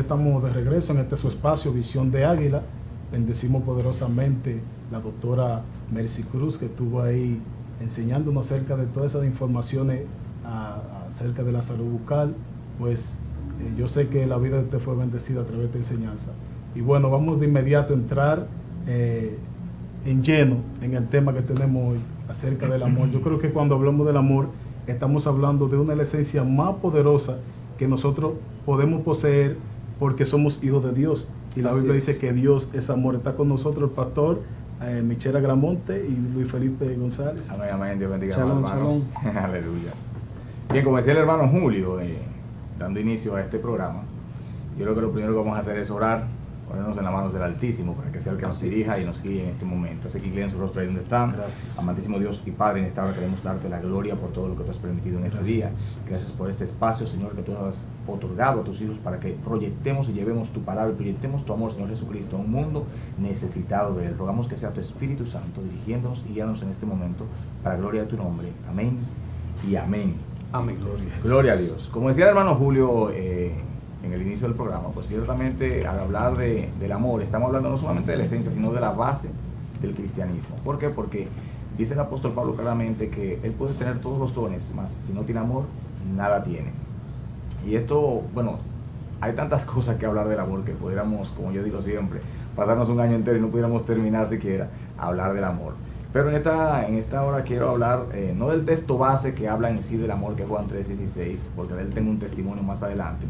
estamos de regreso en este su espacio, Visión de Águila. Bendecimos poderosamente la doctora Mercy Cruz, que estuvo ahí enseñándonos acerca de todas esas informaciones acerca de la salud bucal. Pues yo sé que la vida de usted fue bendecida a través de esta enseñanza. Y bueno, vamos de inmediato a entrar en lleno en el tema que tenemos hoy acerca del amor. Yo creo que cuando hablamos del amor, estamos hablando de una de las esencias más poderosas que nosotros podemos poseer porque somos hijos de Dios. Y la Biblia dice que Dios es amor. Está con nosotros el pastor Michel Agramonte y Luis Felipe González. Amén, amén. Dios bendiga, Shalom, hermano. shalom. Aleluya. Bien, como decía el hermano Julio, dando inicio a este programa, yo creo que lo primero que vamos a hacer es orar, ponernos en las manos del Altísimo para que sea el que nos dirija y nos guíe en este momento. Así que inclinen su rostro ahí donde están. Gracias. Amantísimo Dios y Padre, en esta hora queremos darte la gloria por todo lo que tú has permitido en este día. Gracias por este espacio, Señor, que tú has otorgado a tus hijos para que proyectemos y llevemos tu palabra, proyectemos tu amor, Señor Jesucristo, a un mundo necesitado de Él. Rogamos que sea tu Espíritu Santo dirigiéndonos y guiándonos en este momento para gloria de tu nombre. Amén y amén. Amén. Gloria a Dios. Como decía el hermano Julio en el inicio del programa, pues ciertamente al hablar del amor, estamos hablando no solamente de la esencia, sino de la base del cristianismo. ¿Por qué? Porque dice el apóstol Pablo claramente que él puede tener todos los dones, mas si no tiene amor, nada tiene. Y esto, bueno, hay tantas cosas que hablar del amor que pudiéramos, como yo digo siempre, pasarnos un año entero y no pudiéramos terminar siquiera hablar del amor. Pero en esta hora quiero hablar, no del texto base que habla en sí del amor, que es Juan 3:16, porque de él tengo un testimonio más adelante.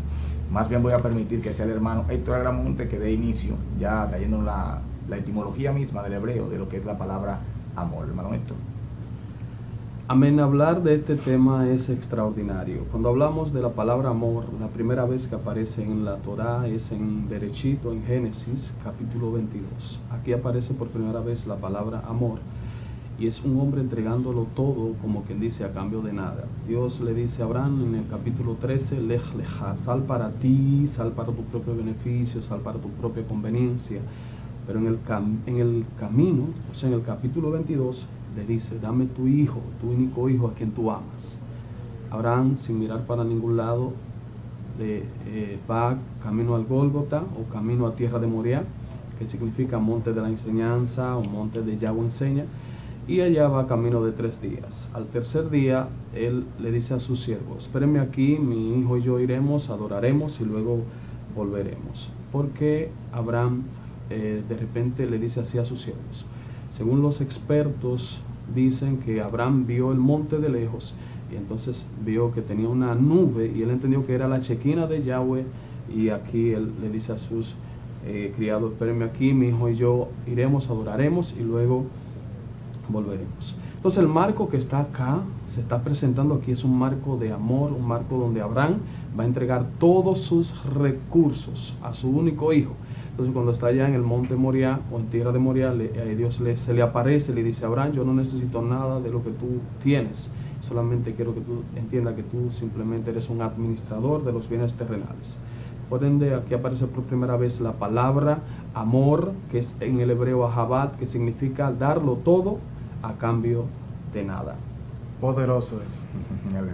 Más bien voy a permitir que sea el hermano Héctor Agramonte que dé inicio, ya trayendo la etimología misma del hebreo, de lo que es la palabra amor. Hermano Héctor. Amén. Hablar de este tema es extraordinario. Cuando hablamos de la palabra amor, la primera vez que aparece en la Torá es en Bereshit, en Génesis, capítulo 22. Aquí aparece por primera vez la palabra amor. Y es un hombre entregándolo todo, como quien dice, a cambio de nada. Dios le dice a Abraham en el capítulo 13, Lej leja, sal para ti, sal para tu propio beneficio, sal para tu propia conveniencia. Pero en el camino, o sea, en el capítulo 22, le dice, dame tu hijo, tu único hijo a quien tú amas. Abraham, sin mirar para ningún lado, va camino al Gólgota o camino a tierra de Moriah, que significa monte de la enseñanza o monte de Yahweh enseña. Y allá va camino de 3 días. Al tercer día, él le dice a sus siervos, espérenme aquí, mi hijo y yo iremos, adoraremos y luego volveremos. Porque Abraham de repente le dice así a sus siervos. Según los expertos dicen que Abraham vio el monte de lejos y entonces vio que tenía una nube y él entendió que era la chequina de Yahweh, y aquí él le dice a sus criados, espérenme aquí, mi hijo y yo iremos, adoraremos y luego volveremos. Entonces el marco que está acá, se está presentando aquí, es un marco de amor, un marco donde Abraham va a entregar todos sus recursos a su único hijo. Entonces cuando está allá en el monte Moriah o en tierra de Moriah, Dios se le aparece y le dice a Abraham, yo no necesito nada de lo que tú tienes, solamente quiero que tú entiendas que tú simplemente eres un administrador de los bienes terrenales. Por ende, aquí aparece por primera vez la palabra amor, que es en el hebreo ahabat, que significa darlo todo a cambio de nada. Poderoso eso.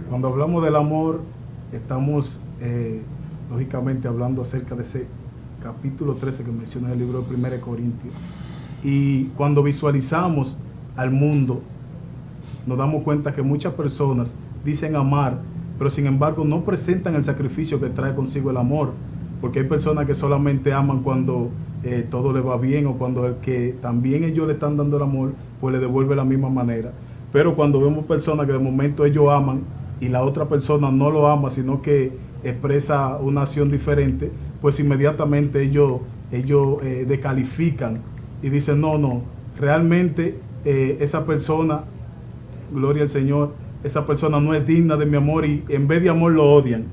Cuando hablamos del amor, estamos lógicamente hablando acerca de ese capítulo 13 que menciona el libro de 1 Corintios. Y cuando visualizamos al mundo, nos damos cuenta que muchas personas dicen amar, pero sin embargo no presentan el sacrificio que trae consigo el amor, porque hay personas que solamente aman cuando todo le va bien, o cuando el que también ellos le están dando el amor, pues le devuelve de la misma manera. Pero cuando vemos personas que de momento ellos aman y la otra persona no lo ama, sino que expresa una acción diferente, pues inmediatamente ellos descalifican y dicen, no, realmente esa persona, gloria al Señor, esa persona no es digna de mi amor, y en vez de amor lo odian.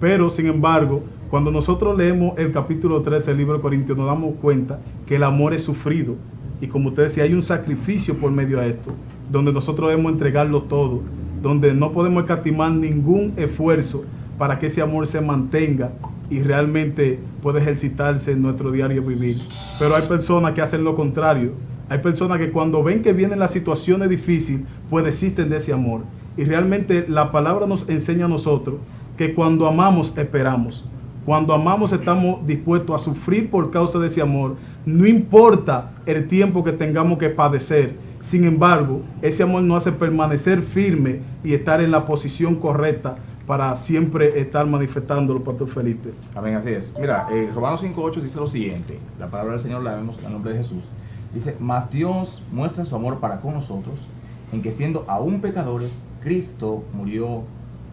Pero sin embargo, cuando nosotros leemos el capítulo 13 del libro de Corintios, nos damos cuenta que el amor es sufrido. Y como usted decía, hay un sacrificio por medio de esto, donde nosotros debemos entregarlo todo, donde no podemos escatimar ningún esfuerzo para que ese amor se mantenga y realmente pueda ejercitarse en nuestro diario vivir. Pero hay personas que hacen lo contrario. Hay personas que cuando ven que vienen las situaciones difíciles, pues desisten de ese amor. Y realmente la palabra nos enseña a nosotros que cuando amamos, esperamos. Cuando amamos estamos dispuestos a sufrir por causa de ese amor, no importa el tiempo que tengamos que padecer. Sin embargo, ese amor nos hace permanecer firme y estar en la posición correcta para siempre estar manifestándolo, Pastor Felipe. Amén, así es. Mira, Romanos 5:8 dice lo siguiente, la palabra del Señor la vemos en el nombre de Jesús. Dice, mas Dios muestra su amor para con nosotros, en que siendo aún pecadores, Cristo murió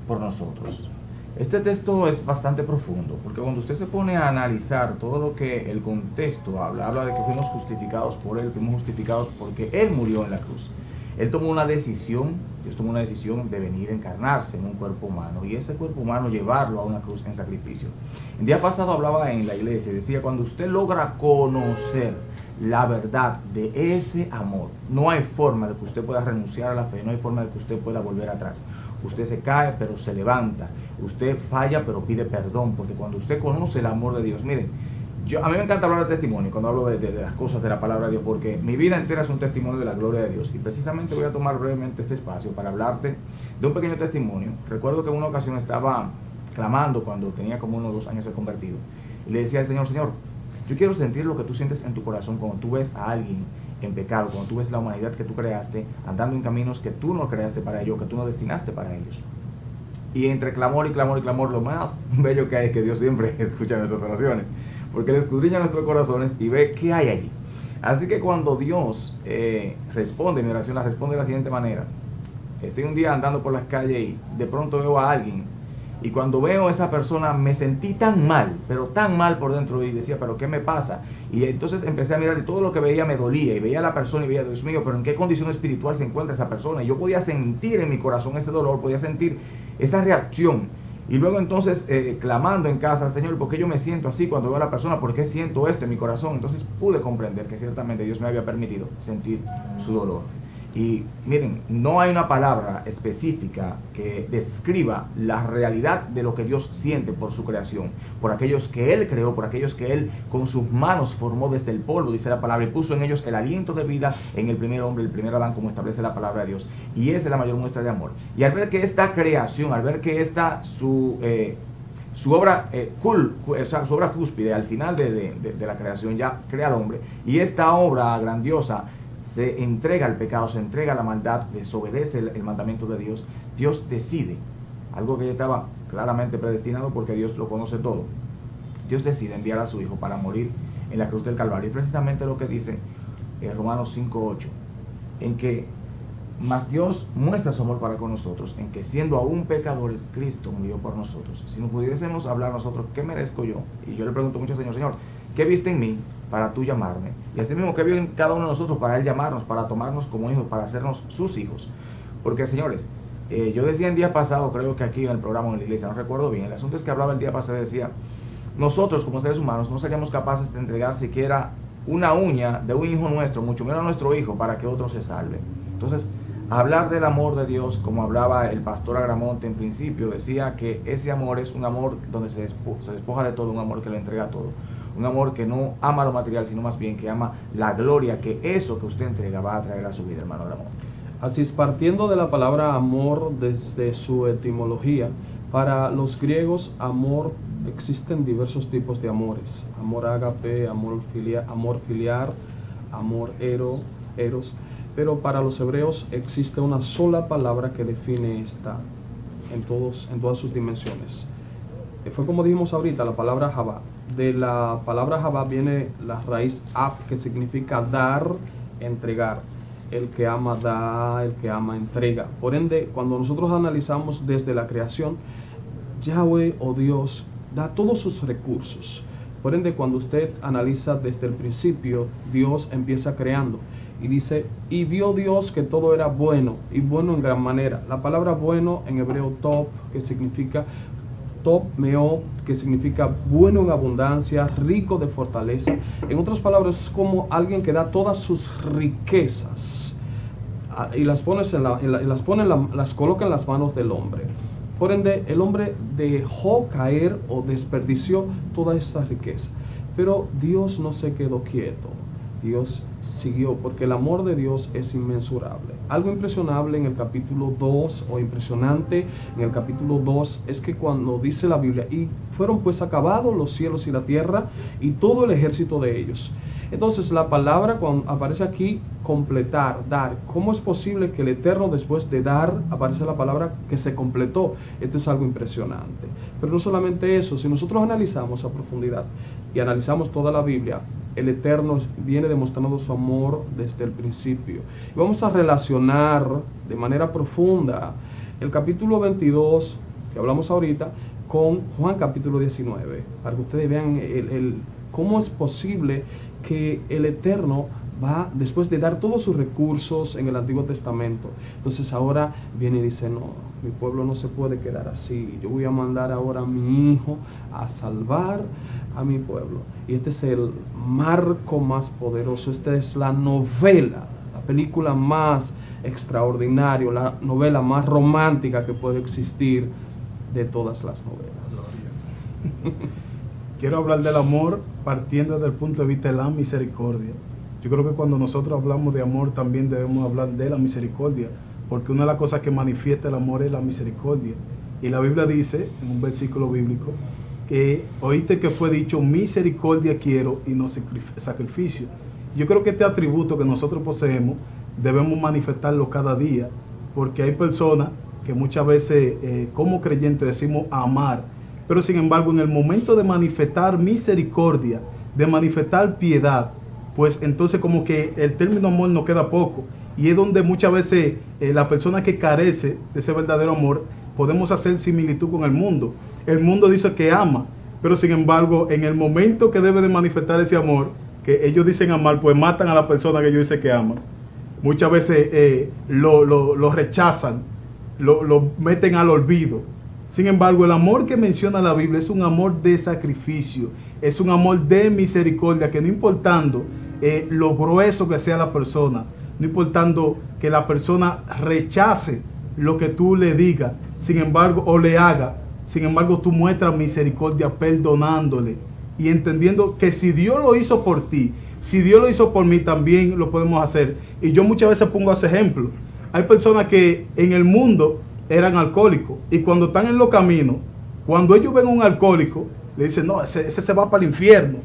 por nosotros. Este texto es bastante profundo, porque cuando usted se pone a analizar todo lo que el contexto habla de que fuimos justificados por Él, fuimos justificados porque Él murió en la cruz. Él tomó una decisión, Dios tomó una decisión de venir a encarnarse en un cuerpo humano, y ese cuerpo humano llevarlo a una cruz en sacrificio. El día pasado hablaba en la iglesia y decía, cuando usted logra conocer la verdad de ese amor, no hay forma de que usted pueda renunciar a la fe, no hay forma de que usted pueda volver atrás. Usted se cae pero se levanta, usted falla pero pide perdón, porque cuando usted conoce el amor de Dios, miren, a mí me encanta hablar de testimonio cuando hablo de las cosas de la palabra de Dios, porque mi vida entera es un testimonio de la gloria de Dios, y precisamente voy a tomar brevemente este espacio para hablarte de un pequeño testimonio. Recuerdo que en una ocasión estaba clamando cuando tenía como unos 2 años de convertido, y le decía al Señor, Señor, yo quiero sentir lo que tú sientes en tu corazón cuando tú ves a alguien en pecado, cuando tú ves la humanidad que tú creaste andando en caminos que tú no creaste para ellos, que tú no destinaste para ellos. Y entre clamor y clamor y clamor, lo más bello que hay es que Dios siempre escucha nuestras oraciones, porque Él escudriña nuestros corazones y ve qué hay allí. Así que cuando Dios responde, mi oración la responde de la siguiente manera. Estoy un día andando por las calles y de pronto veo a alguien, y cuando veo a esa persona me sentí tan mal, pero tan mal por dentro, y decía, pero ¿qué me pasa? Y entonces empecé a mirar y todo lo que veía me dolía, y veía a la persona y veía, Dios mío, pero ¿en qué condición espiritual se encuentra esa persona? Y yo podía sentir en mi corazón ese dolor, podía sentir esa reacción. Y luego entonces clamando en casa, Señor, ¿por qué yo me siento así cuando veo a la persona? ¿Por qué siento esto en mi corazón? Entonces pude comprender que ciertamente Dios me había permitido sentir su dolor. Y miren, no hay una palabra específica que describa la realidad de lo que Dios siente por su creación, por aquellos que Él creó, por aquellos que Él con sus manos formó desde el polvo, dice la palabra, y puso en ellos el aliento de vida en el primer hombre, el primer Adán, como establece la palabra de Dios. Y esa es la mayor muestra de amor. Y al ver que esta creación, al ver que esta su obra su obra cúspide al final de la creación ya crea al hombre, y esta obra grandiosa se entrega al pecado, se entrega a la maldad, desobedece el mandamiento de Dios, Dios decide, algo que ya estaba claramente predestinado porque Dios lo conoce todo, Dios decide enviar a su Hijo para morir en la cruz del Calvario. Y precisamente lo que dice Romanos 5:8, en que mas Dios muestra su amor para con nosotros, en que siendo aún pecadores, Cristo murió por nosotros. Si nos pudiésemos hablar nosotros, ¿qué merezco yo? Y yo le pregunto mucho al Señor, Señor, ¿qué viste en mí para tú llamarme? Y así mismo, ¿qué vio en cada uno de nosotros para Él llamarnos, para tomarnos como hijos, para hacernos sus hijos? Porque, señores, yo decía el día pasado, creo que aquí en el programa en la iglesia, no recuerdo bien, el asunto es que hablaba el día pasado, decía, nosotros como seres humanos no seríamos capaces de entregar siquiera una uña de un hijo nuestro, mucho menos a nuestro hijo, para que otro se salve. Entonces, hablar del amor de Dios, como hablaba el pastor Agramonte en principio, decía que ese amor es un amor donde se despoja de todo, un amor que le entrega todo, un amor que no ama lo material, sino más bien que ama la gloria que eso que usted entrega va a traer a su vida, hermano Agramonte. Así es, partiendo de la palabra amor desde su etimología, para los griegos amor, existen diversos tipos de amores, amor ágape, amor filial, amor eros, pero para los hebreos existe una sola palabra que define esta en todas sus dimensiones. Fue como dijimos ahorita, la palabra Javá. De la palabra Javá viene la raíz ab, que significa dar, entregar. El que ama da, el que ama entrega. Por ende, cuando nosotros analizamos desde la creación, Yahweh o Dios da todos sus recursos. Por ende, cuando usted analiza desde el principio, Dios empieza creando. Y dice, y vio Dios que todo era bueno, y bueno en gran manera. La palabra bueno en hebreo top, que significa top meo, que significa bueno en abundancia, rico de fortaleza. En otras palabras, es como alguien que da todas sus riquezas y las coloca en las manos del hombre. Por ende, el hombre dejó caer o desperdició toda esa riqueza. Pero Dios no se quedó quieto. Dios siguió, porque el amor de Dios es inmensurable. Algo impresionable en el capítulo 2, o impresionante en el capítulo 2, es que cuando dice la Biblia, y fueron pues acabados los cielos y la tierra, y todo el ejército de ellos. Entonces la palabra, cuando aparece aquí, completar, dar. ¿Cómo es posible que el Eterno, después de dar, aparece la palabra que se completó? Esto es algo impresionante. Pero no solamente eso, si nosotros analizamos a profundidad y analizamos toda la Biblia, el Eterno viene demostrando su amor desde el principio. Y vamos a relacionar de manera profunda el capítulo 22, que hablamos ahorita, con Juan capítulo 19, para que ustedes vean cómo es posible que el Eterno va, después de dar todos sus recursos en el Antiguo Testamento, entonces ahora viene y dice, no, mi pueblo no se puede quedar así, yo voy a mandar ahora a mi Hijo a salvar a mi pueblo. Y este es el marco más poderoso, esta es la novela, la película más extraordinaria, la novela más romántica que puede existir de todas las novelas. Quiero hablar del amor partiendo desde el punto de vista de la misericordia. Yo creo que cuando nosotros hablamos de amor también debemos hablar de la misericordia, porque una de las cosas que manifiesta el amor es la misericordia. Y la Biblia dice, en un versículo bíblico, que oíste que fue dicho, misericordia quiero y no sacrificio. Yo creo que este atributo que nosotros poseemos debemos manifestarlo cada día, porque hay personas que muchas veces como creyentes decimos amar, pero sin embargo en el momento de manifestar misericordia, de manifestar piedad, pues entonces como que el término amor nos queda poco, y es donde muchas veces la persona que carece de ese verdadero amor podemos hacer similitud con el mundo. El mundo dice que ama, pero sin embargo en el momento que debe de manifestar ese amor, que ellos dicen amar, pues matan a la persona que ellos dicen que aman. Muchas veces lo rechazan, lo meten al olvido. Sin embargo, el amor que menciona la Biblia es un amor de sacrificio, es un amor de misericordia, que no importando lo grueso que sea la persona, no importando que la persona rechace lo que tú le digas, sin embargo, o le haga, sin embargo, tú muestras misericordia perdonándole y entendiendo que si Dios lo hizo por ti, si Dios lo hizo por mí, también lo podemos hacer. Y yo muchas veces pongo ese ejemplo. Hay personas que en el mundo eran alcohólicos y cuando están en los caminos, cuando ellos ven a un alcohólico, le dicen, no, ese se va para el infierno.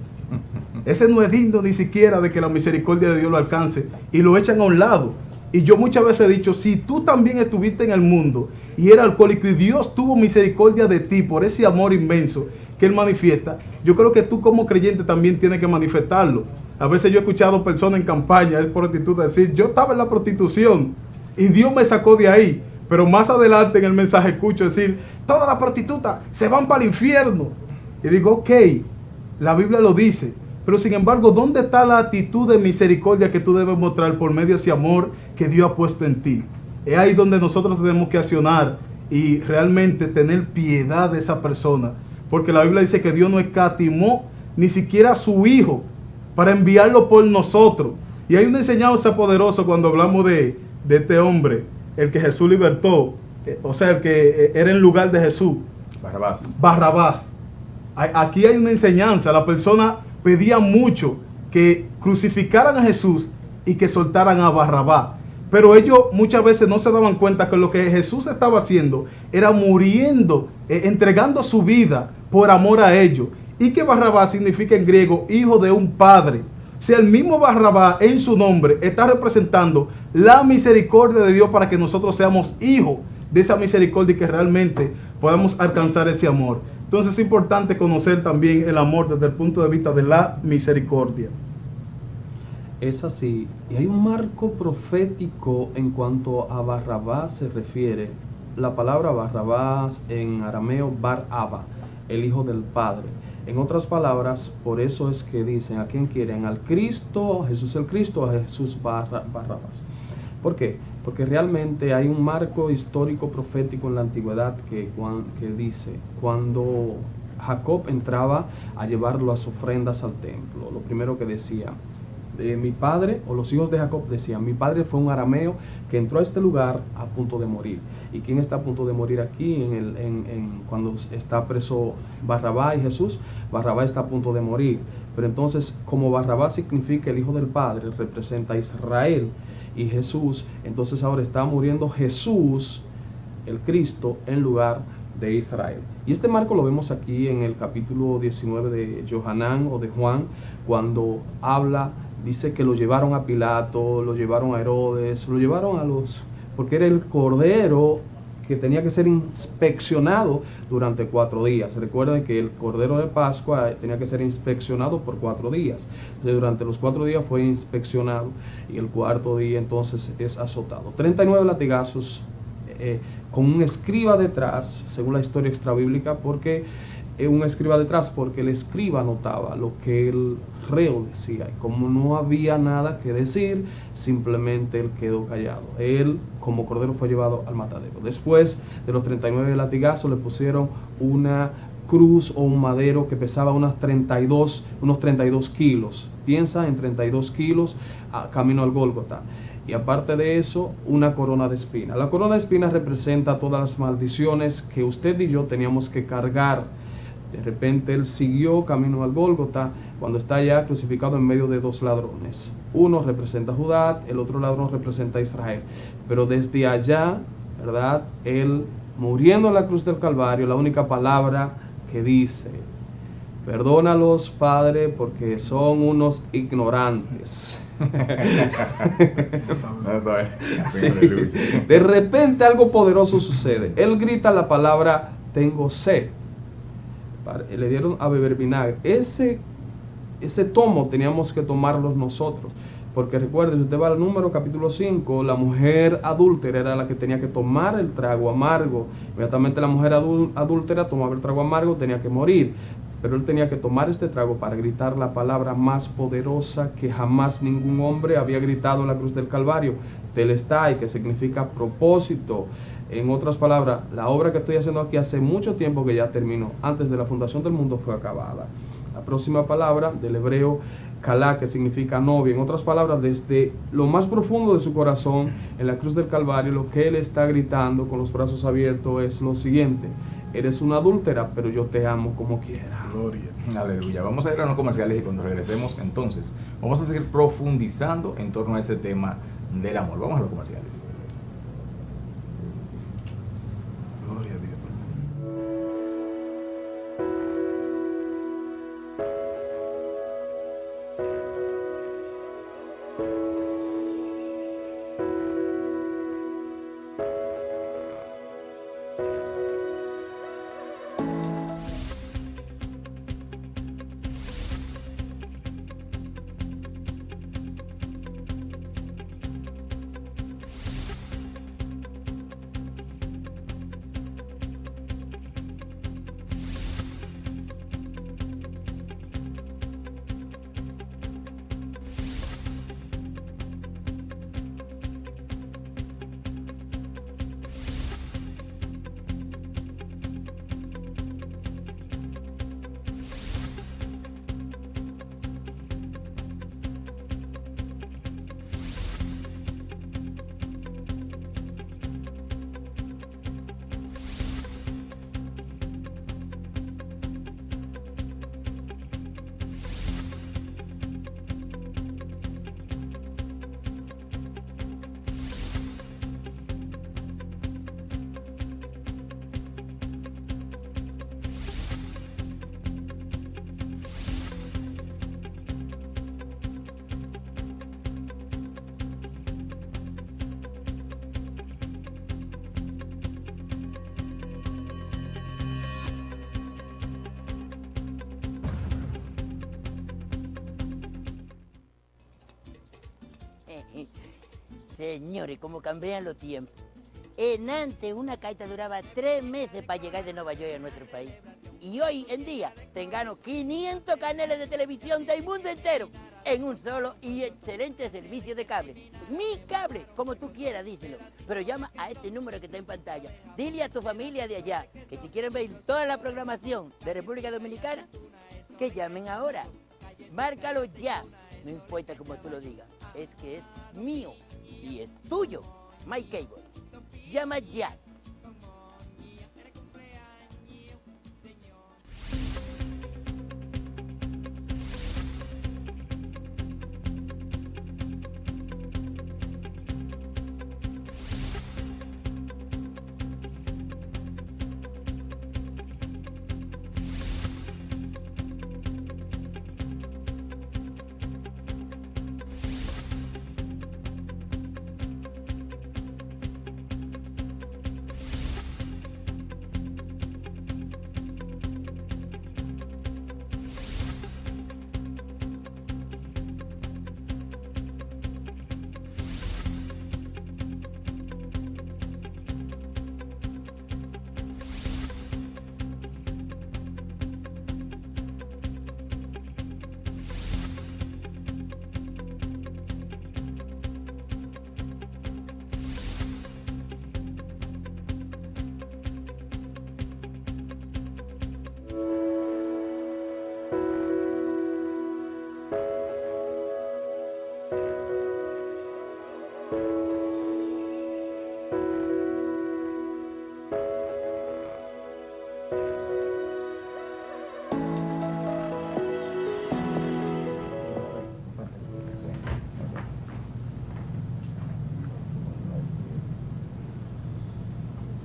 Ese no es digno ni siquiera de que la misericordia de Dios lo alcance, y lo echan a un lado. Y yo muchas veces he dicho, si tú también estuviste en el mundo y eras alcohólico y Dios tuvo misericordia de ti por ese amor inmenso que Él manifiesta, yo creo que tú como creyente también tienes que manifestarlo. A veces yo he escuchado personas en campaña de prostituta decir, yo estaba en la prostitución y Dios me sacó de ahí. Pero más adelante en el mensaje escucho decir, todas las prostitutas se van para el infierno. Y digo, ok, la Biblia lo dice, pero sin embargo, ¿dónde está la actitud de misericordia que tú debes mostrar por medio de ese amor que Dios ha puesto en ti? Es ahí donde nosotros tenemos que accionar y realmente tener piedad de esa persona, porque la Biblia dice que Dios no escatimó ni siquiera a su Hijo para enviarlo por nosotros. Y hay una enseñanza poderosa cuando hablamos de este hombre, el que Jesús libertó, o sea, el que era en lugar de Jesús. Barrabás. Aquí hay una enseñanza. La persona pedía mucho que crucificaran a Jesús y que soltaran a Barrabás. Pero ellos muchas veces no se daban cuenta que lo que Jesús estaba haciendo era muriendo, entregando su vida por amor a ellos. Y que Barrabás significa en griego hijo de un padre. O sea, el mismo Barrabás en su nombre está representando la misericordia de Dios para que nosotros seamos hijos de esa misericordia y que realmente podamos alcanzar ese amor. Entonces es importante conocer también el amor desde el punto de vista de la misericordia. Es así, y hay un marco profético en cuanto a Barrabás se refiere. La palabra Barrabás en arameo Bar-Abba, el hijo del Padre. En otras palabras, por eso es que dicen, ¿a quién quieren? ¿Al Cristo, a Jesús el Cristo, o a Jesús Barrabás? ¿Por qué? Porque realmente hay un marco histórico profético en la antigüedad que dice, cuando Jacob entraba a llevar las ofrendas al templo, lo primero que decía, mi padre, o los hijos de Jacob decían, mi padre fue un arameo que entró a este lugar a punto de morir. ¿Y quién está a punto de morir aquí cuando está preso Barrabás y Jesús? Barrabás está a punto de morir. Pero entonces, como Barrabás significa el hijo del Padre, representa a Israel y Jesús, entonces ahora está muriendo Jesús, el Cristo, en lugar de Israel. Y este marco lo vemos aquí en el capítulo 19 de Johanán o de Juan, cuando habla, dice que lo llevaron a Pilato, lo llevaron a Herodes, lo llevaron porque era el cordero que tenía que ser inspeccionado durante 4 días. Recuerden que el cordero de Pascua tenía que ser inspeccionado por 4 días. Entonces, durante los 4 días fue inspeccionado y el 4º día entonces es azotado. 39 latigazos con un escriba detrás, según la historia extrabíblica, porque un escriba detrás, porque el escriba anotaba lo que el reo decía, y como no había nada que decir, simplemente él quedó callado. Él, como cordero, fue llevado al matadero. Después de los 39 latigazos, le pusieron una cruz o un madero que pesaba unos 32 kilos. Piensa en 32 kilos camino al Gólgota. Y aparte de eso, una corona de espinas. La corona de espinas representa todas las maldiciones que usted y yo teníamos que cargar. De repente él siguió camino al Gólgota cuando está ya crucificado en medio de 2 ladrones. Uno representa a Judá, el otro ladrón representa a Israel. Pero desde allá, ¿verdad? Él muriendo en la cruz del Calvario, la única palabra que dice: perdónalos, Padre, porque son unos ignorantes. Sí. De repente algo poderoso sucede. Él grita la palabra: tengo sed. Le dieron a beber vinagre. Ese tomo teníamos que tomarlo nosotros, porque recuerden, si usted va al número capítulo 5, la mujer adúltera era la que tenía que tomar el trago amargo. Inmediatamente la mujer adúltera tomaba el trago amargo, tenía que morir. Pero él tenía que tomar este trago para gritar la palabra más poderosa que jamás ningún hombre había gritado en la cruz del Calvario: Telestai, que significa propósito. En otras palabras, la obra que estoy haciendo aquí hace mucho tiempo que ya terminó. Antes de la fundación del mundo fue acabada. La próxima palabra del hebreo Kalá, que significa novia. En otras palabras, desde lo más profundo de su corazón, en la cruz del Calvario, lo que él está gritando con los brazos abiertos es lo siguiente: eres una adúltera, pero yo te amo como quiera. Gloria. Aleluya. Vamos a ir a los comerciales y cuando regresemos, entonces, vamos a seguir profundizando en torno a este tema del amor. Vamos a los comerciales. Gloria a Dios. Señores, como cambian los tiempos. En antes una carta duraba 3 meses para llegar de Nueva York a nuestro país. Y hoy en día tengan 500 canales de televisión del mundo entero en un solo y excelente servicio de cable. Mi cable, como tú quieras, díselo. Pero llama a este número que está en pantalla. Dile a tu familia de allá que si quieren ver toda la programación de República Dominicana, que llamen ahora. Márcalo ya. no importa como tú lo digas, es que es mío y es tuyo. My Cable. Llama ya.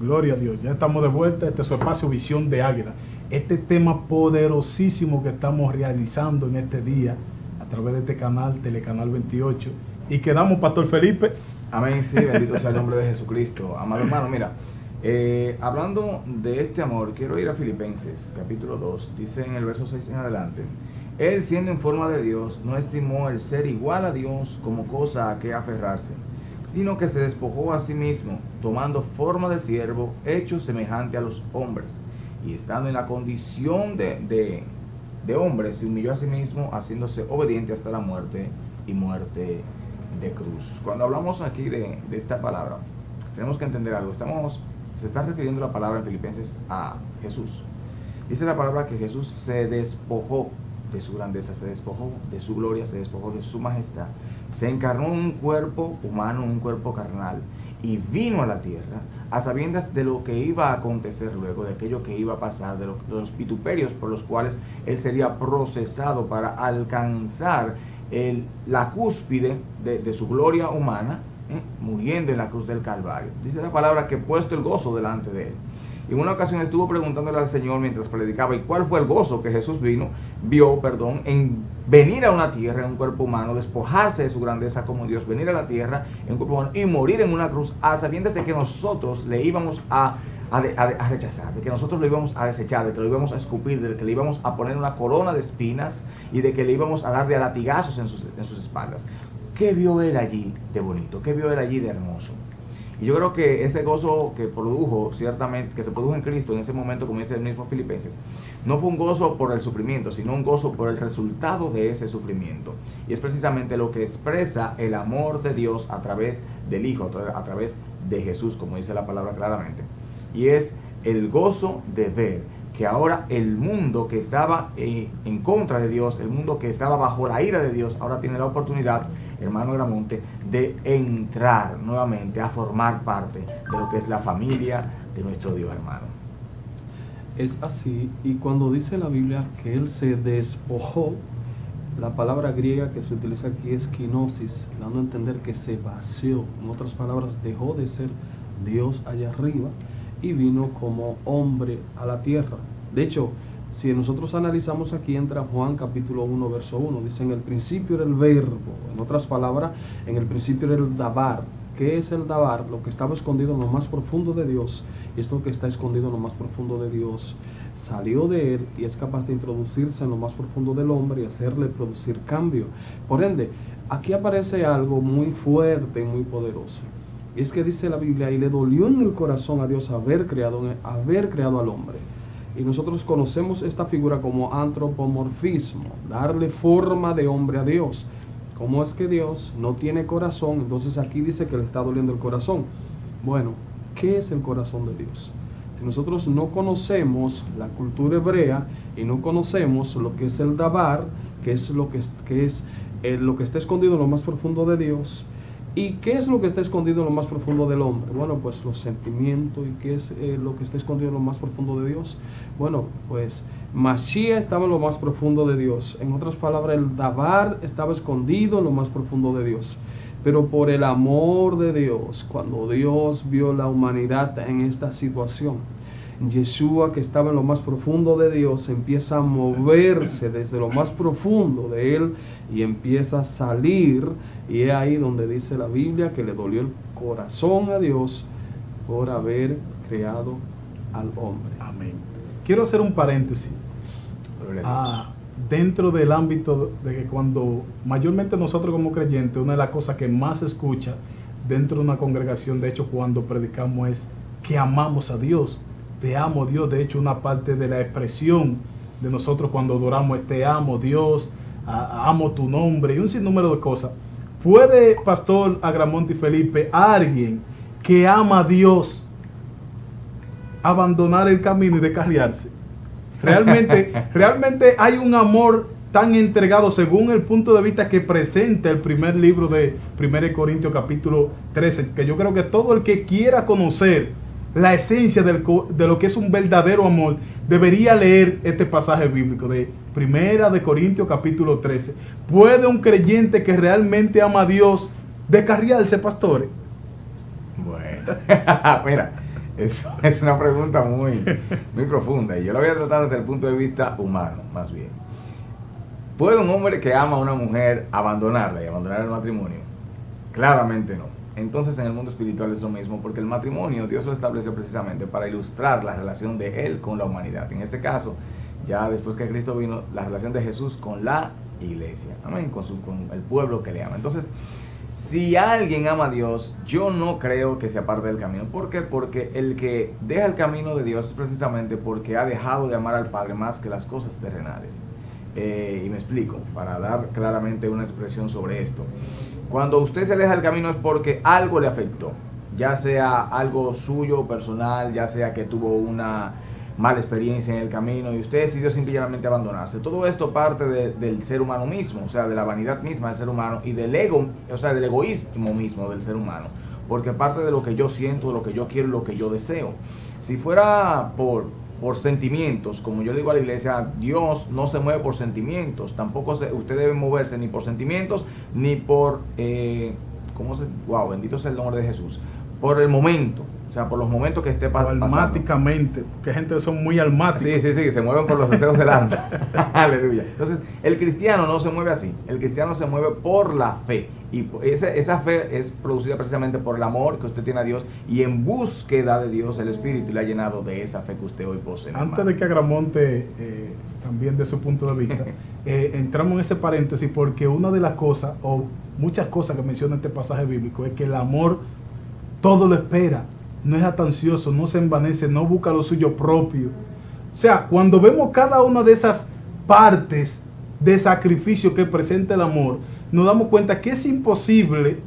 Gloria a Dios, ya estamos de vuelta. Este es su espacio Visión de Águila. Este tema poderosísimo que estamos realizando en este día a través de este canal, Telecanal 28. Y quedamos, Pastor Felipe. Amén, sí, bendito sea el nombre de Jesucristo. Amado hermano, mira, hablando de este amor, quiero ir a Filipenses, capítulo 2. Dice en el verso 6 en adelante: Él, siendo en forma de Dios, no estimó el ser igual a Dios como cosa a que aferrarse, sino que se despojó a sí mismo, tomando forma de siervo, hecho semejante a los hombres, y estando en la condición de hombre, se humilló a sí mismo, haciéndose obediente hasta la muerte, y muerte de cruz. Cuando hablamos aquí de esta palabra, tenemos que entender algo. Se está refiriendo la palabra en Filipenses a Jesús. Dice la palabra que Jesús se despojó de su grandeza, se despojó de su gloria, se despojó de su majestad, se encarnó en un cuerpo humano, en un cuerpo carnal, y vino a la tierra a sabiendas de lo que iba a acontecer luego, de aquello que iba a pasar, de los vituperios por los cuales él sería procesado para alcanzar la cúspide de su gloria humana, muriendo en la cruz del Calvario. Dice la palabra que puesto el gozo delante de él. Y en una ocasión estuvo preguntándole al Señor mientras predicaba, ¿y cuál fue el gozo que Jesús vio en venir a una tierra en un cuerpo humano, despojarse de su grandeza como Dios, venir a la tierra en un cuerpo humano y morir en una cruz, a sabiendas de que nosotros le íbamos a rechazar, de que nosotros lo íbamos a desechar, de que lo íbamos a escupir, de que le íbamos a poner una corona de espinas y de que le íbamos a dar de latigazos en sus espaldas? ¿Qué vio él allí de bonito? ¿Qué vio él allí de hermoso? Y yo creo que ese gozo que produjo, ciertamente, que se produjo en Cristo en ese momento, como dice el mismo Filipenses, no fue un gozo por el sufrimiento, sino un gozo por el resultado de ese sufrimiento. Y es precisamente lo que expresa el amor de Dios a través del Hijo, a través de Jesús, como dice la palabra claramente. Y es el gozo de ver que ahora el mundo que estaba en contra de Dios, el mundo que estaba bajo la ira de Dios, ahora tiene la oportunidad, hermano Gramonte, de entrar nuevamente a formar parte de lo que es la familia de nuestro Dios, hermano. Es así, y cuando dice la Biblia que él se despojó, la palabra griega que se utiliza aquí es kenosis, dando a entender que se vació. En otras palabras, dejó de ser Dios allá arriba y vino como hombre a la tierra. De hecho, si nosotros analizamos aquí, entra Juan capítulo 1, verso 1, dice: en el principio era el verbo. En otras palabras, en el principio era el dabar. ¿Qué es el dabar? Lo que estaba escondido en lo más profundo de Dios. Y esto que está escondido en lo más profundo de Dios salió de él y es capaz de introducirse en lo más profundo del hombre y hacerle producir cambio. Por ende, aquí aparece algo muy fuerte y muy poderoso. Y es que dice la Biblia: y le dolió en el corazón a Dios haber creado al hombre. Y nosotros conocemos esta figura como antropomorfismo, darle forma de hombre a Dios. ¿Cómo es que Dios no tiene corazón? Entonces aquí dice que le está doliendo el corazón. Bueno, ¿qué es el corazón de Dios? Si nosotros no conocemos la cultura hebrea y no conocemos lo que es el dabar, que es lo que es lo que está escondido en lo más profundo de Dios. ¿Y qué es lo que está escondido en lo más profundo del hombre? Bueno, pues los sentimientos. ¿Y qué es lo que está escondido en lo más profundo de Dios? Bueno, pues Mashiach estaba en lo más profundo de Dios. En otras palabras, el Dabar estaba escondido en lo más profundo de Dios. Pero por el amor de Dios, cuando Dios vio la humanidad en esta situación, Yeshua, que estaba en lo más profundo de Dios, empieza a moverse desde lo más profundo de Él y empieza a salir. Y es ahí donde dice la Biblia que le dolió el corazón a Dios por haber creado al hombre. Amén. Quiero hacer un paréntesis. Dentro del ámbito de que cuando mayormente nosotros como creyentes, una de las cosas que más se escucha dentro de una congregación, de hecho cuando predicamos, es que amamos a Dios. Te amo, Dios. De hecho, una parte de la expresión de nosotros cuando adoramos es te amo, Dios, amo tu nombre y un sinnúmero de cosas. ¿Puede, Pastor Agramonte y Felipe, alguien que ama a Dios abandonar el camino y descarriarse? Realmente hay un amor tan entregado según el punto de vista que presenta el primer libro de 1 Corintios capítulo 13, que yo creo que todo el que quiera conocer la esencia de lo que es un verdadero amor debería leer este pasaje bíblico de 1 Corintios capítulo 13. ¿Puede un creyente que realmente ama a Dios descarriarse, pastores? Bueno, mira, eso es una pregunta muy profunda y yo la voy a tratar desde el punto de vista humano, más bien. ¿Puede un hombre que ama a una mujer abandonarla y abandonar el matrimonio? Claramente no. Entonces en el mundo espiritual es lo mismo, porque el matrimonio Dios lo estableció precisamente para ilustrar la relación de Él con la humanidad. En este caso, ya después que Cristo vino, la relación de Jesús con la iglesia, amén, con el pueblo que le ama. Entonces, si alguien ama a Dios, yo no creo que se aparte del camino. ¿Por qué? Porque el que deja el camino de Dios es precisamente porque ha dejado de amar al Padre más que las cosas terrenales. Y me explico, para dar claramente una expresión sobre esto. Cuando usted se aleja del camino es porque algo le afectó, ya sea algo suyo, personal, ya sea que tuvo una mala experiencia en el camino y usted decidió simplemente abandonarse. Todo esto parte del ser humano mismo, o sea, de la vanidad misma del ser humano y del ego, o sea, del egoísmo mismo del ser humano, porque parte de lo que yo siento, de lo que yo quiero, lo que yo deseo. Si fuera por sentimientos, como yo le digo a la iglesia, Dios no se mueve por sentimientos, tampoco usted debe moverse ni por sentimientos, ni por, bendito sea el nombre de Jesús, por el momento, o sea, por los momentos que esté pasando. Almáticamente, porque gente son muy almáticos. Sí, se mueven por los deseos del alma. Aleluya. Entonces, el cristiano no se mueve así, el cristiano se mueve por la fe. Y esa fe es producida precisamente por el amor que usted tiene a Dios y en búsqueda de Dios el Espíritu le ha llenado de esa fe que usted hoy posee. Antes de que Agramonte, también de su punto de vista, entramos en ese paréntesis porque una de las cosas, o muchas cosas que menciona este pasaje bíblico, es que el amor todo lo espera, no es atancioso, no se envanece, no busca lo suyo propio. O sea, cuando vemos cada una de esas partes de sacrificio que presenta el amor, nos damos cuenta que es imposible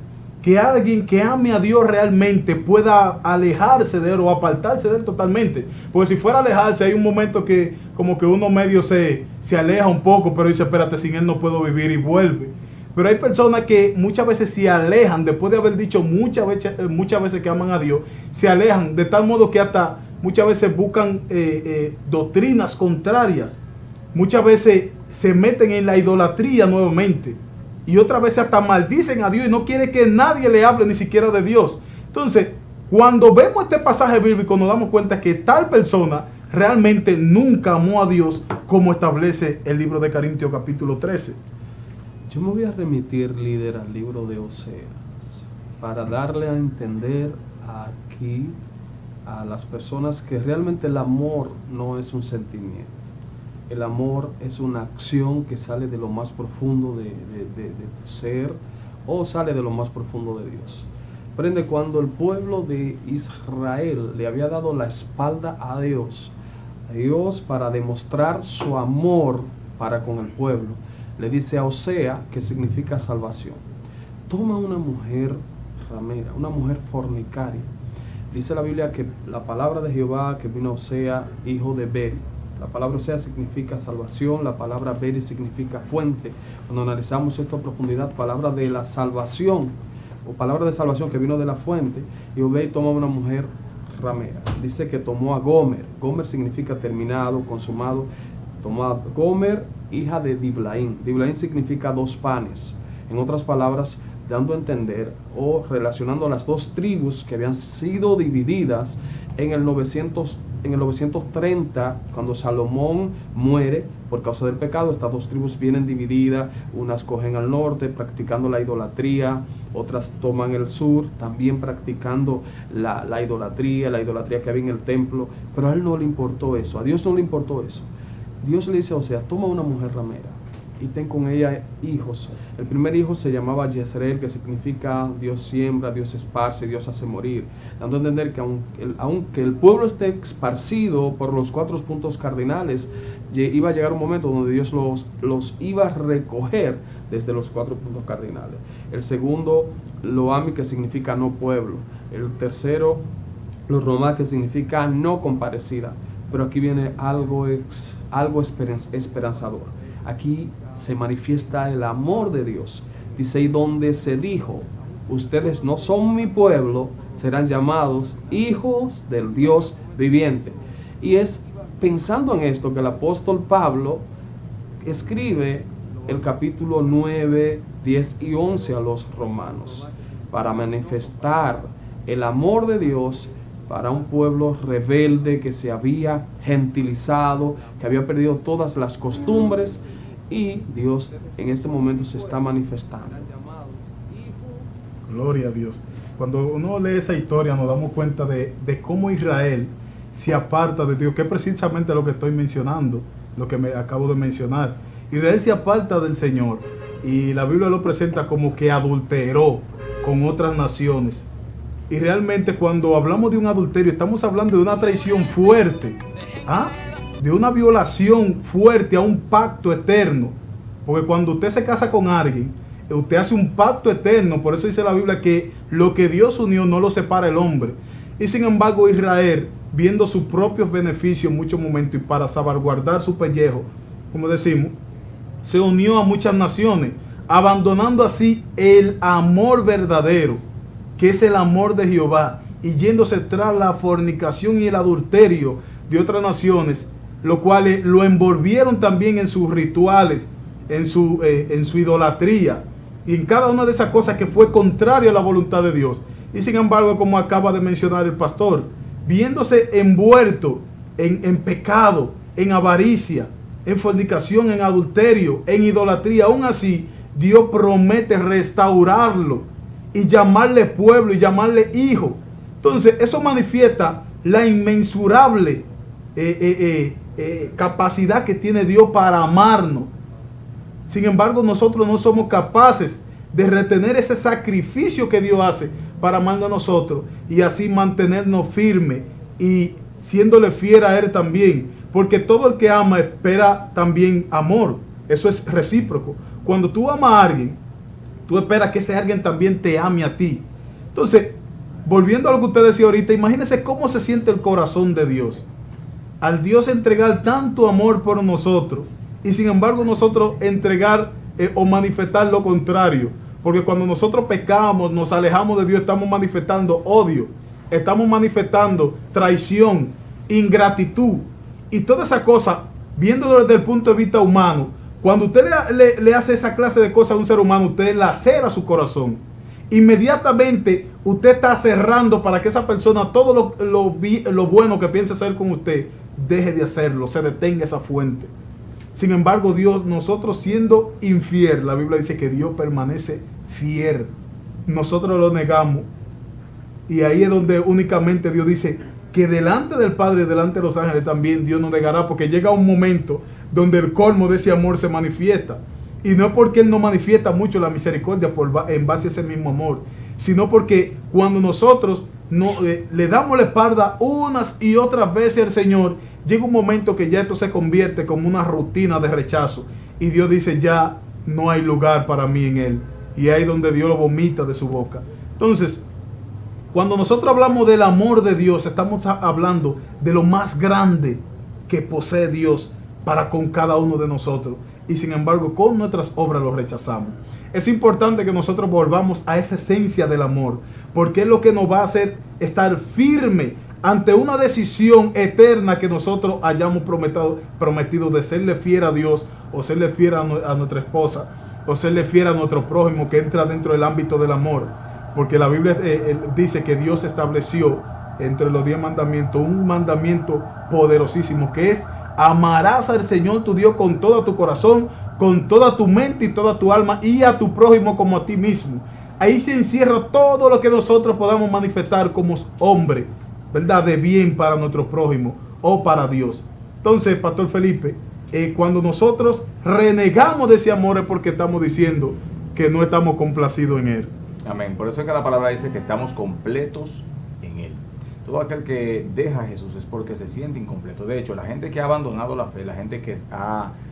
que alguien que ame a Dios realmente pueda alejarse de Él o apartarse de Él totalmente. Porque si fuera a alejarse, hay un momento que como que uno medio se aleja un poco, pero dice, espérate, sin Él no puedo vivir, y vuelve. Pero hay personas que muchas veces se alejan, después de haber dicho muchas veces que aman a Dios, se alejan de tal modo que hasta muchas veces buscan doctrinas contrarias. Muchas veces se meten en la idolatría nuevamente. Y otras veces hasta maldicen a Dios y no quiere que nadie le hable ni siquiera de Dios. Entonces, cuando vemos este pasaje bíblico nos damos cuenta que tal persona realmente nunca amó a Dios como establece el libro de Corintios capítulo 13. Yo me voy a remitir, líder, al libro de Oseas para darle a entender aquí a las personas que realmente el amor no es un sentimiento. El amor es una acción que sale de lo más profundo de tu ser o sale de lo más profundo de Dios. Prende cuando el pueblo de Israel le había dado la espalda a Dios para demostrar su amor para con el pueblo. Le dice a Osea, que significa salvación, toma una mujer ramera, una mujer fornicaria. Dice la Biblia que la palabra de Jehová que vino a Osea, hijo de Beri, La palabra Osea significa salvación, la palabra Beri significa fuente. Cuando analizamos esto a profundidad, palabra de la salvación, o palabra de salvación que vino de la fuente, y Obed toma una mujer ramera. Dice que tomó a Gomer. Gomer significa terminado, consumado. Tomó a Gomer, hija de Diblaim. Diblaim significa 2 panes. En otras palabras, dando a entender o relacionando las 2 tribus que habían sido divididas en el 930, cuando Salomón muere por causa del pecado. Estas 2 tribus vienen divididas, unas cogen al norte practicando la idolatría, otras toman el sur también practicando la idolatría que había en el templo. Pero a él no le importó eso, a Dios no le importó eso. Dios le dice, o sea, toma una mujer ramera y ten con ella hijos. El primer hijo se llamaba Jezreel, que significa Dios siembra, Dios esparce, Dios hace morir, dando a entender que aunque el pueblo esté esparcido por los 4 puntos cardinales, iba a llegar un momento donde Dios los iba a recoger desde los 4 puntos cardinales. El segundo, Loami, que significa no pueblo. El tercero, Lo-Romá, que significa no comparecida. Pero aquí viene algo esperanzador. Aquí se manifiesta el amor de Dios. Dice, y donde se dijo, ustedes no son mi pueblo, serán llamados hijos del Dios viviente. Y es pensando en esto que el apóstol Pablo escribe el capítulo 9, 10 y 11 a los romanos, para manifestar el amor de Dios para un pueblo rebelde que se había gentilizado, que había perdido todas las costumbres, y Dios en este momento se está manifestando. Gloria a Dios. Cuando uno lee esa historia nos damos cuenta de cómo Israel se aparta de Dios, que es precisamente lo que estoy mencionando, lo que me acabo de mencionar. Israel se aparta del Señor y la Biblia lo presenta como que adulteró con otras naciones. Y realmente cuando hablamos de un adulterio estamos hablando de una traición fuerte, de una violación fuerte a un pacto eterno. Porque cuando usted se casa con alguien, usted hace un pacto eterno. Por eso dice la Biblia que lo que Dios unió no lo separa el hombre. Y sin embargo Israel, viendo sus propios beneficios en muchos momentos y para salvaguardar su pellejo, como decimos, se unió a muchas naciones, abandonando así el amor verdadero, que es el amor de Jehová, y yéndose tras la fornicación y el adulterio de otras naciones, lo cuales lo envolvieron también en sus rituales, en su idolatría, y en cada una de esas cosas que fue contrario a la voluntad de Dios. Y sin embargo, como acaba de mencionar el pastor, viéndose envuelto en pecado, en avaricia, en fornicación, en adulterio, en idolatría, aún así, Dios promete restaurarlo y llamarle pueblo y llamarle hijo. Entonces, eso manifiesta la inmensurable capacidad que tiene Dios para amarnos. Sin embargo, nosotros no somos capaces de retener ese sacrificio que Dios hace para amarnos a nosotros y así mantenernos firmes y siéndole fiel a Él también. Porque todo el que ama espera también amor. Eso es recíproco. Cuando tú amas a alguien, tú esperas que ese alguien también te ame a ti. Entonces, volviendo a lo que usted decía ahorita, imagínense cómo se siente el corazón de Dios. Al Dios entregar tanto amor por nosotros y sin embargo nosotros entregar o manifestar lo contrario. Porque cuando nosotros pecamos, nos alejamos de Dios, estamos manifestando odio, estamos manifestando traición, ingratitud y toda esa cosa, viéndolo desde el punto de vista humano. Cuando usted le hace esa clase de cosas a un ser humano, usted lacera su corazón. Inmediatamente usted está cerrando para que esa persona, todo lo bueno que piense hacer con usted, deje de hacerlo, se detenga esa fuente. Sin embargo, Dios, nosotros siendo infiel, la Biblia dice que Dios permanece fiel. Nosotros lo negamos. Y ahí es donde únicamente Dios dice que delante del Padre y delante de los ángeles también Dios nos negará, porque llega un momento donde el colmo de ese amor se manifiesta. Y no es porque Él no manifiesta mucho la misericordia en base a ese mismo amor, sino porque cuando nosotros le damos la espalda unas y otras veces al Señor, llega un momento que ya esto se convierte como una rutina de rechazo. Y Dios dice, ya no hay lugar para mí en Él. Y ahí es donde Dios lo vomita de su boca. Entonces, cuando nosotros hablamos del amor de Dios, estamos hablando de lo más grande que posee Dios para con cada uno de nosotros. Y sin embargo, con nuestras obras lo rechazamos. Es importante que nosotros volvamos a esa esencia del amor, porque es lo que nos va a hacer estar firme ante una decisión eterna que nosotros hayamos prometido de serle fiel a Dios, o serle fiel a nuestra esposa, o serle fiel a nuestro prójimo, que entra dentro del ámbito del amor. Porque la Biblia dice que Dios estableció entre los 10 mandamientos un mandamiento poderosísimo, que es: amarás al Señor tu Dios con todo tu corazón, con toda tu mente y toda tu alma, y a tu prójimo como a ti mismo. Ahí se encierra todo lo que nosotros podamos manifestar como hombre, ¿verdad?, de bien para nuestro prójimo o para Dios. Entonces, Pastor Felipe, cuando nosotros renegamos de ese amor es porque estamos diciendo que no estamos complacidos en Él. Amén. Por eso es que la palabra dice que estamos completos en Él. Todo aquel que deja a Jesús es porque se siente incompleto. De hecho, la gente que ha abandonado la fe, la gente que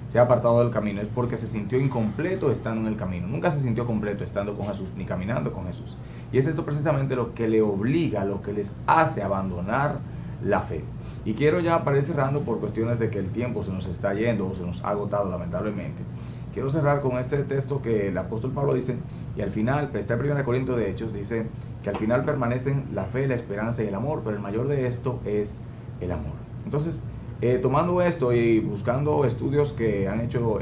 se ha apartado del camino, es porque se sintió incompleto estando en el camino. Nunca se sintió completo estando con Jesús, ni caminando con Jesús. Y es esto precisamente lo que le obliga, lo que les hace abandonar la fe. Y quiero ya para ir cerrando, por cuestiones de que el tiempo se nos está yendo o se nos ha agotado lamentablemente. Quiero cerrar con este texto que el apóstol Pablo dice, y al final, está en 1 Corintios de Hechos, dice que al final permanecen la fe, la esperanza y el amor, pero el mayor de esto es el amor. Entonces, tomando esto y buscando estudios que han hecho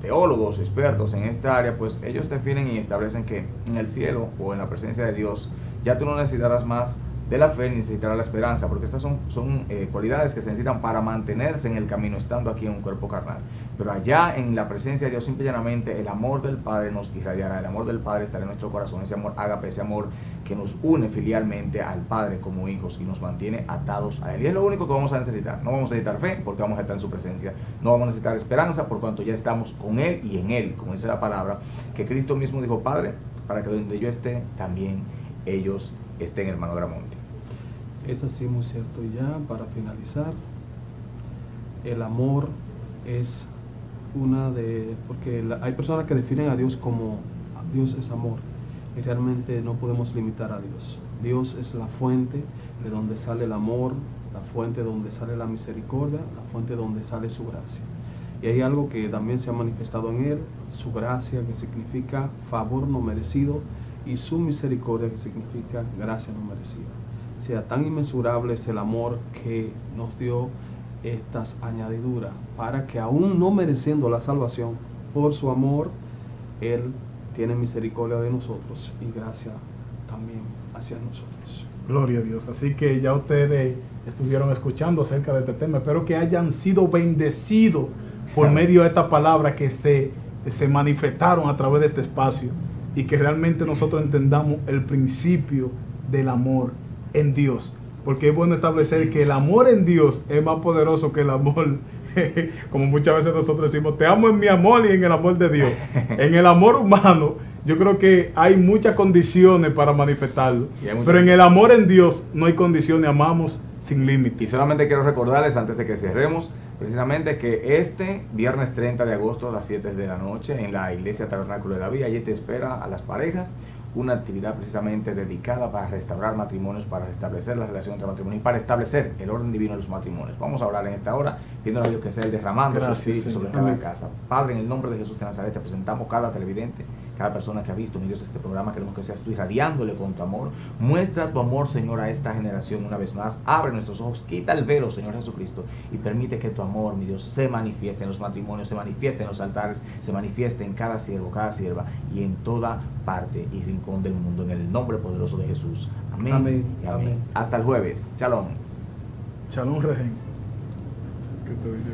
teólogos, expertos en esta área, pues ellos definen y establecen que en el cielo o en la presencia de Dios ya tú no necesitarás más de la fe, ni necesitarás la esperanza, porque estas son cualidades que se necesitan para mantenerse en el camino estando aquí en un cuerpo carnal. Pero allá en la presencia de Dios, simple y llanamente, el amor del Padre nos irradiará, el amor del Padre estará en nuestro corazón, ese amor ágape, ese amor que nos une filialmente al Padre como hijos y nos mantiene atados a Él. Y es lo único que vamos a necesitar. No vamos a necesitar fe porque vamos a estar en su presencia, no vamos a necesitar esperanza por cuanto ya estamos con Él y en Él, como dice la palabra, que Cristo mismo dijo: Padre, para que donde yo esté, también ellos estén, hermano Gramonte. Es así, muy cierto. Y ya para finalizar, el amor es porque hay personas que definen a Dios como Dios es amor, y realmente no podemos limitar a Dios. Dios es la fuente de donde sale el amor, la fuente de donde sale la misericordia, la fuente de donde sale su gracia. Y hay algo que también se ha manifestado en Él, su gracia, que significa favor no merecido, y su misericordia, que significa gracia no merecida. O sea, tan inmensurable es el amor que nos dio estas añadiduras, para que aún no mereciendo la salvación, por su amor, Él tiene misericordia de nosotros y gracia también hacia nosotros. Gloria a Dios. Así que ya ustedes estuvieron escuchando acerca de este tema. Espero que hayan sido bendecidos por medio de esta palabra que se manifestaron a través de este espacio, y que realmente nosotros entendamos el principio del amor en Dios, porque es bueno establecer que el amor en Dios es más poderoso que el amor, como muchas veces nosotros decimos, te amo en mi amor y en el amor de Dios. En el amor humano, yo creo que hay muchas condiciones para manifestarlo, pero en el amor en Dios no hay condiciones, amamos sin límite. Y solamente quiero recordarles, antes de que cerremos, precisamente que este viernes 30 de agosto a las 7 de la noche en la Iglesia Tabernáculo de David, allí te espera a las parejas una actividad precisamente dedicada para restaurar matrimonios, para restablecer la relación entre matrimonios y para establecer el orden divino de los matrimonios. Vamos a orar en esta hora, pidiendo a Dios que sea el derramando su espíritu sobre cada casa. Padre, en el nombre de Jesús de Nazaret, te presentamos cada televidente, cada persona que ha visto, mi Dios, este programa. Queremos que seas tú irradiándole con tu amor. Muestra tu amor, Señor, a esta generación una vez más. Abre nuestros ojos, quita el velo, Señor Jesucristo, y permite que tu amor, mi Dios, se manifieste en los matrimonios, se manifieste en los altares, se manifieste en cada siervo, cada sierva y en toda parte y rincón del mundo, en el nombre poderoso de Jesús. Amén. Amén. Y amén. Hasta el jueves. Shalom. Shalom, Regen. ¿Qué te dice?